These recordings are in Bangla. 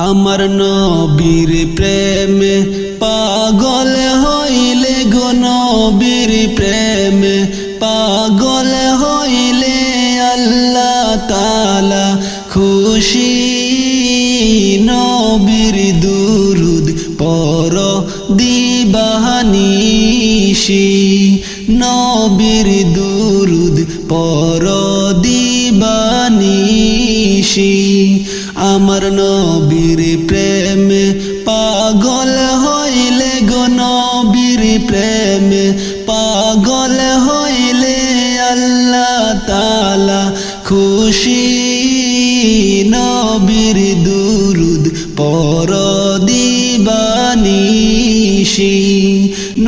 আমার নবীর প্রেমে পাগল হইলে গো নবীর প্রেমে পাগল হইলে আল্লাহ তাআলা খুশি। নবীর দুরুদ পড় দিবানিশি, নবীর দুরুদ পড় দিবানিশি। আমার নবীর প্রেমে পাগল হইলে গো নবীর প্রেমে পাগল হইলে আল্লাহ তাআলা খুশি। নবীর দুরুদ পড় দিবানিশি,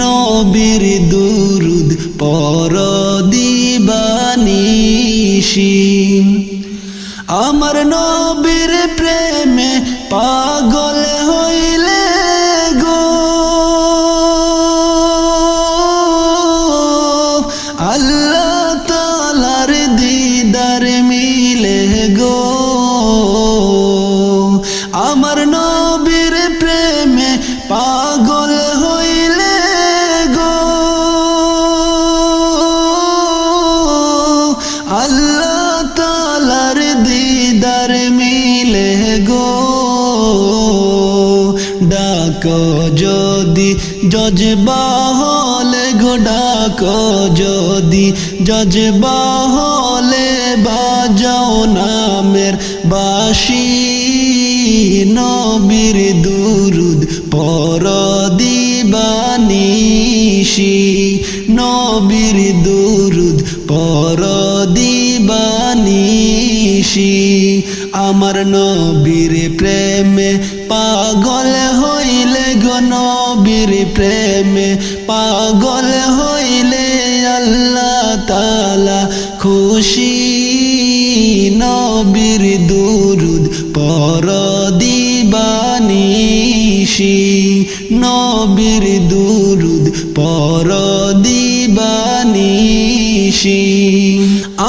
নবীর দুরুদ পড় দিবানিশি। আমার নবীর প্রেমে পাগল হইলে গো আল্লাহ তাআলার দিদার মিলে গো। আমার নবীর প্রেমে পাগল হইলে গো আল্লাহ তাআলার দিদার মিলে গো। ডাকো যদি জজবা হলে গো, ডাকো যদি জজবা হলে বাজাও নামের বাঁশি। নবীর দুরুদ পড় দিবানিশি, নবীর দুরুদ পড় দিবানিশি। আমার নবীর প্রেমে পাগল হইলে গো নবীর প্রেমে পাগল হইলে আল্লাহ তাআলা খুশি। নবীর দুরুদ পড় দিবানিশি, নবীর দুরুদ পড় দিবানিশি।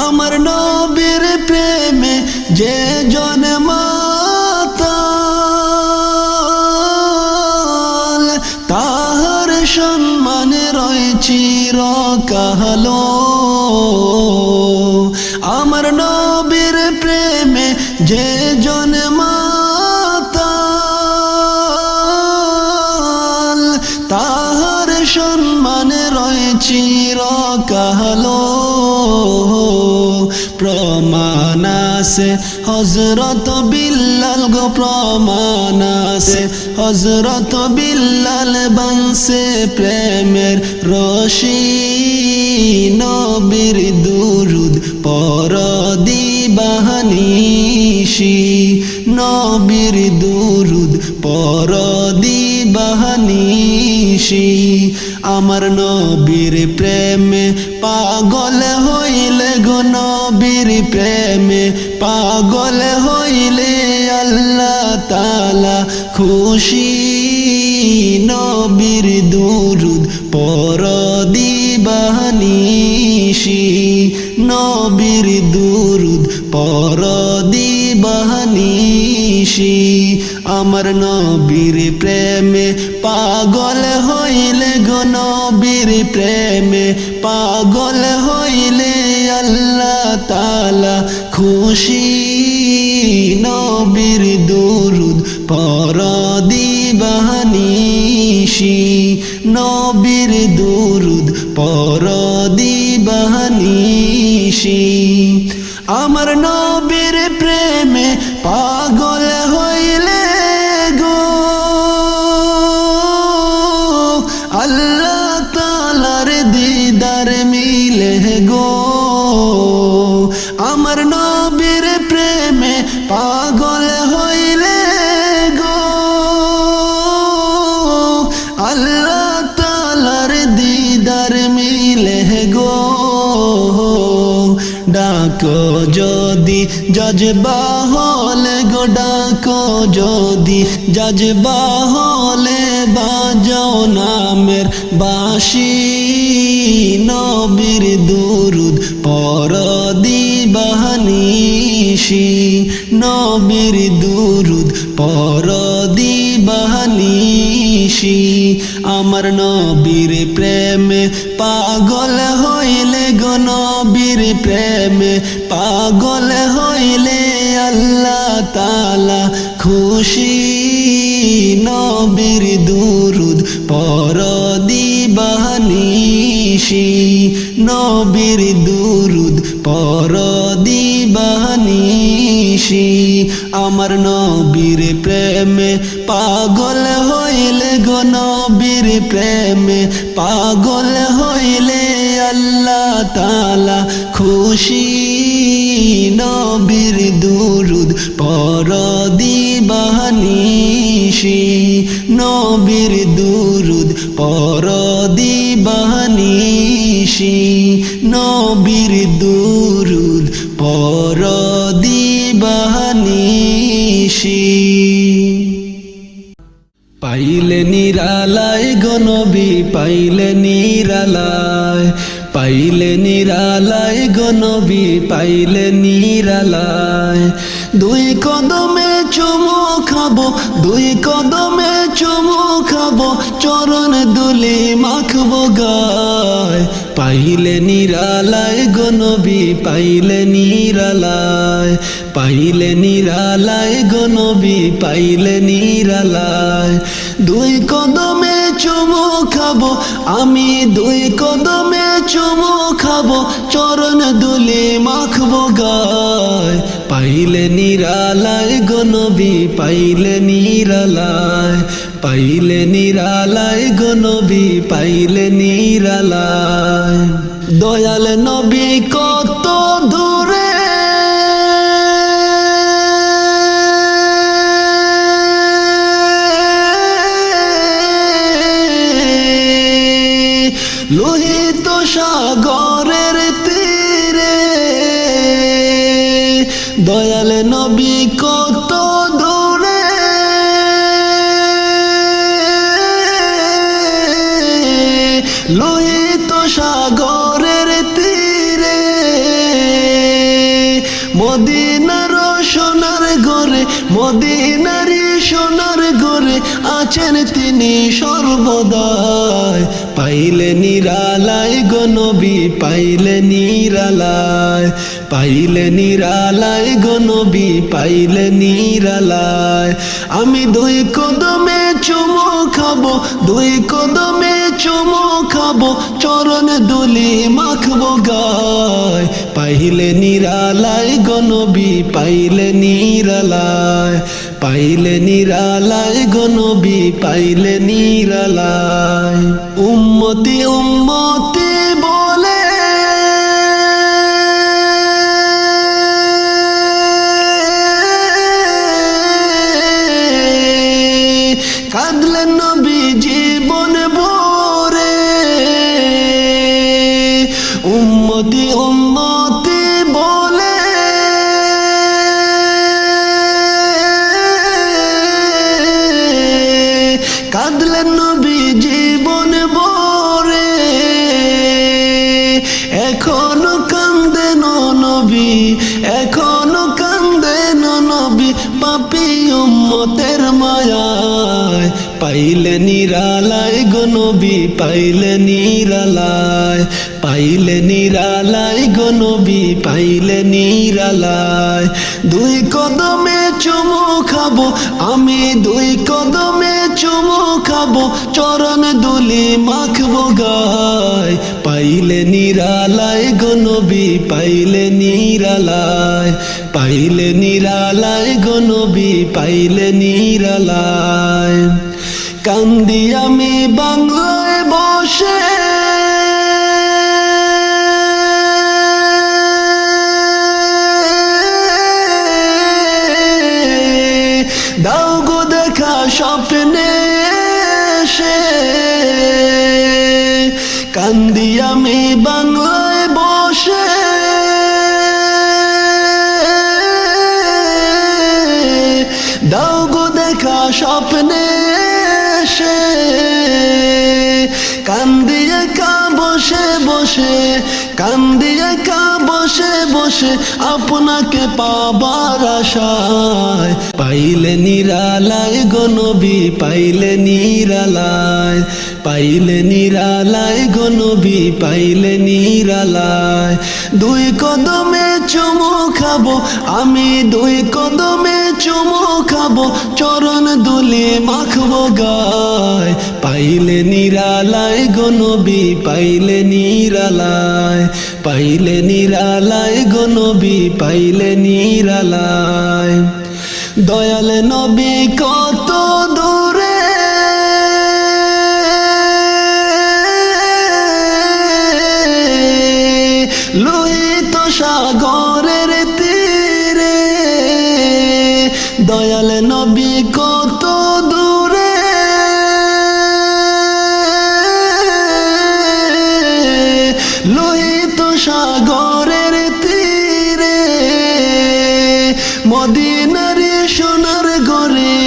আমার নবীর প্রেমে যে জন্মাতাল তাহার সম্মানে রয় চিরকাল। আমার নবীর প্রেমে যে জন্মাতাল তাহার সম্মানে রয় চিরকাল। প্রমাণ আছে হযরত বিল্লাল গো, প্রমাণ আছে হযরত বিল্লাল বানছে প্রেমের রশি। নবীর দুরুদ পড় দিবানিশি, নবীর দুরুদ পড় দিবানিশি। আমার নবীর প্রেমে পাগল হইলে গো নবীর প্রেমে পাগল হইলে আল্লাহ তাআলা খুশি। নবীর দুরুদ পড় দিবানিশি, নবীর দুরুদ পড় দিবানিশি। আমার নবীর প্রেমে পাগল হইলে গো নবীর প্রেমে পাগল হইলে আল্লাহ তাআলা খুশি। নবীর দুরুদ পড় দিবানিশি, নবীর দুরুদ পড় দিবানিশি। আমার নবীর প্রেমে পাগল হইলে গো আল্লাহ তাআলার দিদার মিলে গো। আমার নবীর প্রেমে পাগল হইলে গো আল্লাহ তাআলার দিদার মিলে গো। ডাকো যদি জজবা হলে গো, ডাকো যদি জজবা হলে বাজাও নামের বাঁশি। নবীর দুরুদ পড় দিবানিশি, নবীর দুরুদ পরদিবানিশি আমার নবীর প্রেমে পাগল হইলে গো নবীর প্রেমে পাগল হইলে আল্লাহ তাআলা খুশি নবীর দুরুদ পরদিবানিশি নবীর দুরুদ পরদিবানিশি আমার নবীর প্রেমে পাগল হইলে গো নবীর প্রেমে পাগল হইলে আল্লাহ তাআলা খুশি নবীর দুরুদ পরদিবানিশি নবীর দুরুদ পরদিবানিশি নবীর দুরুদ পরদিবানিশি পাইলে নিরালায় গো নবী পাইলে নিরালায় পাইলে নিরালায় গো নবী পাইলে নিরালায় দুই কদমে চুমু খাবো দুই কদমে চুমু খাবো চরণ দুলি মাখবো গায় পাইলে নিরালায় গো নবী পাইলে নিরালায় পাইলে নিরালায় গো নবী পাইলে নিরালায় দুই কদমে চুমু খাবো আমি দুই কদমে চুমু খাবো চরণ দুলি মাখবো গায় পাইলে নিরালায় গো নবী পাইলে নিরালায় পাইলে নিরালায় গো নবী পাইলে নিরালায় দয়াল নবী কত দূরে লোহিত সাগরের তীরে দয়াল নবী কত দূরে লোহিত সাগরের তীরে মদিনার সোনার ঘরে মদিনার সোনার ঘরে আছেন তিনি সর্বদাই পাইলে নিরালায় গো নবী পাইলে নিরালায় পাইলে নিরালায় গো নবী পাইলে নিরালায় আমি দুই কদমে চুমু খাবো দুই কদমে চুমু খাবো চরণ দুলি মাখবো গায় পাইলে নিরালায় গো নবী পাইলে নিরালায় পাইলে নিরালায় গো নবী পাইলে নিরালায় উম্মতি উম্মতি বলে কাঁদলেন নবী জীবন ভরে উম্মতি উম্মতি বলে কাঁদলেন নবী জীবন ভরে এখনো কান্দেন নবী এখনো কান্দেন নবী পাপী উম্মতের মায়ায় পাইলে নিরালায় গো নবী পাইলে নিরালায় পাইলে নিরালায় গো নবী পাইলে নিরালায় দুই কদমে চুমু খাবো আমি দুই কদমে চুমু খাবো চরণ দুলি মাখবো গায় পাইলে নিরালায় গো নবী পাইলে নিরালায় পাইলে নিরালায় গো নবী পাইলে নিরালায় কান্দি আমি বাংলায় বসে দাও গো দেখা স্বপ্নে এসে কান্দি আমি বাংলায় বসে দাও গো দেখা স্বপ্নে এসে কান্দি একা বসে বসে কান্দি একা বসে বসে আপনাকে পাবার আশায়, পাইলে নিরালায় গো নবী, পাইলে নিরালায়, পাইলে নিরালায় গো নবী, পাইলে নিরালায়। দুই কদমে চুমু খাবো আমি, দুই কদমে চুমু খাবো, চরণ দুলে মাখবো গায়, পাইলে নিরালায় গো নবী, পাইলে নিরালায়, পাইলে নিরালায় গো নবী, পাইলে নিরালায়। দয়াল নবী কত দূরে লোহিত সাগরের তীরে, দয়াল নবী কত দূরে লোহিত সাগরের তীরে, মদিনার সোনার ঘরে,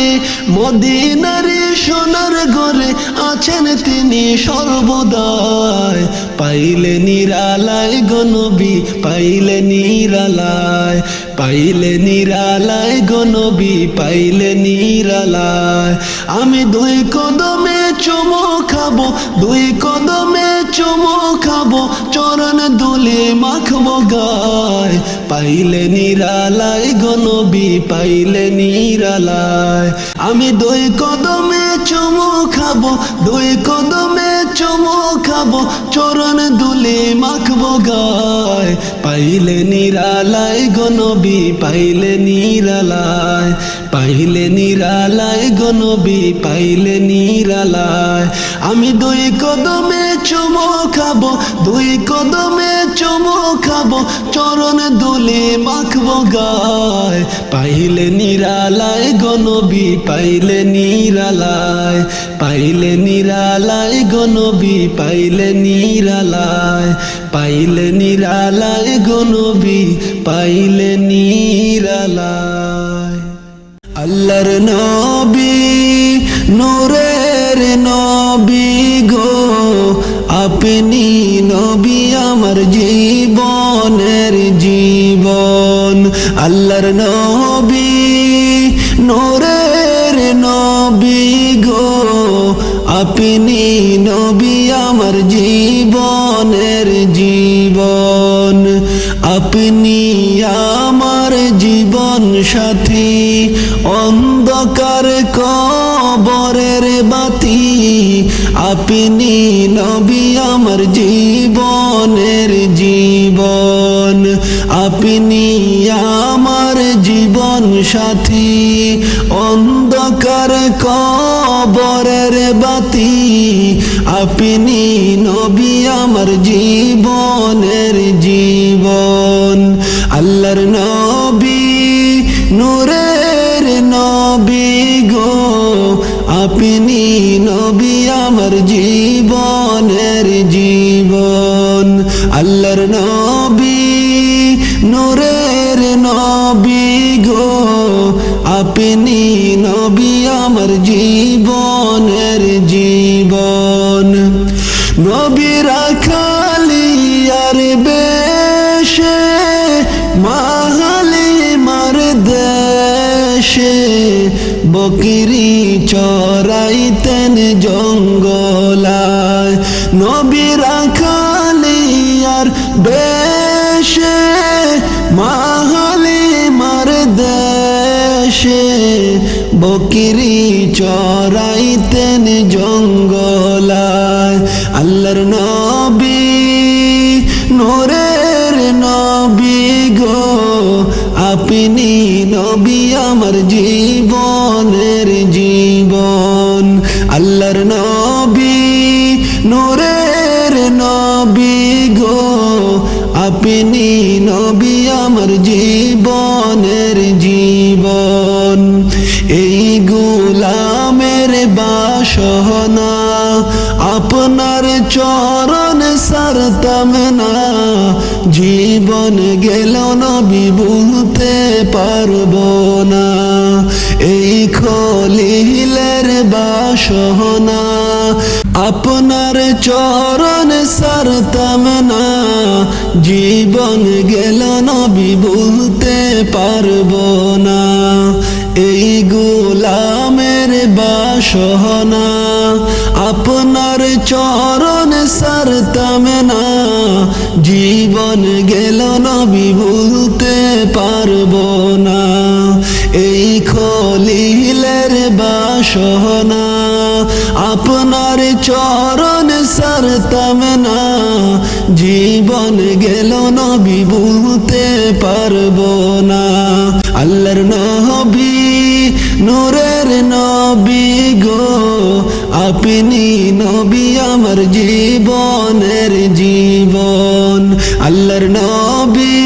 মদিনার সোনার ঘরে আছেন তিনি সর্বদাই, পাইলে নিরালায় গো নবী, পাইলে নিরালায়, পাইলে নিরালায় গো নবী, পাইলে নিরালায়। আমি দুই কদমে চুমু খাবো, দুই কদমে চুমু খাবো, চরণ দুলে মাখবো গায়, পাইলে নিরালায় গো নবী, পাইলে নিরালায়। আমি দুই কদমে চুমু খাবো, দুই কদমে চুমু খাবো, চরণ দুলে মাখবো গায়, পাইলে নিরালায় গো নবী, পাইলে নিরালায়, পাইলে নিরালায় গো নবী, পাইলে নিরালায়। আমি দুই কদমে চুমু খাবো, দুই কদমে চুমু খাবো, চরণ দুলে মাখবো গায়, পাইলে নিরালায় গো নবী, পাইলে নিরালায়, পাইলে নিরালায় গো নবী, পাইলে নিরালায়, পাইলে নিরালায় গো নবী, পাইলে নিরালায়। আল্লাহর নবী নূরের নবী গো, আপনি নবী আমার জীবনের জীবন। আল্লাহর নবী নূরের নবী গো, আপনি নবী আমার জীবনের জীবন। আপনি আমার জীবন সাথী, অন্ধকার কবরের বাতি, আপনি নবী আমার জীবনের জীবন। আপনি আমার জীবন সাথী, অন্ধকার কবরের বাতি, আপনি নবী আমার জীবনের জীবন। আল্লাহর নবী নূরের নবী গো, আপনি নবী আমার জীবনের জীবন। আল্লাহর নবী নূরের নবী গো, আপনি নবী আমার জীবনের জীবন। নবী রাখালিয়ার বেশে, মাহালি মার দেশে, বকরি চরাইতেন জঙ্গলায়। নবী রাখালিয়ার বেশে, মাহালি মার দেশে, বকরি চরাইতেন জঙ্গলায়। আল্লাহর নবী নূরের নবী গো, আপনি নবী আমার জীবনের জীবন। আল্লাহর নবী নূরের নবী গো, আপনি নবী আমার জীবনের জীবন। এই গোলামের বাসনা, আপনার চরণ সারতাম না, জীবন গেল নবী ভুলতে পারবো না। এই খলিলের বাসনা, আপনার চরণ সারতাম না, জীবন গেল নবী ভুলতে পারবো না। এই গোলামের বাসনা, আপনার চরণ সারতাম না, জীবন গেল নবী ভুলতে পারবো না। এই খলিলের বাসনা, আপনার চরণ সারতাম না, জীবন গেল নবী ভুলতে পারবো না। আল্লাহর নবী নূরের নবী গো, আপনি নবী আমার জীবনের জীবন। আল্লাহর নবী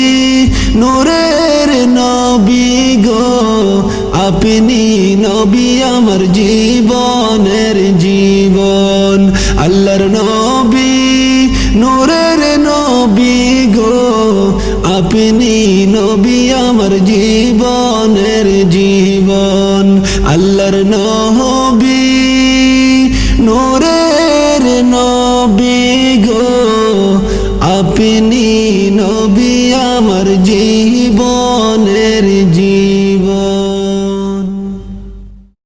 নূরের নবী গো, আপনি নবী আমার জীবনের জীবন। আল্লাহর নবী নূরের নবী গো, আপনি নবী আমার জীবনের জীবন। আল্লাহর নবী নূরের নবী গো, আপনি নবী আমার জীবনের জীবন।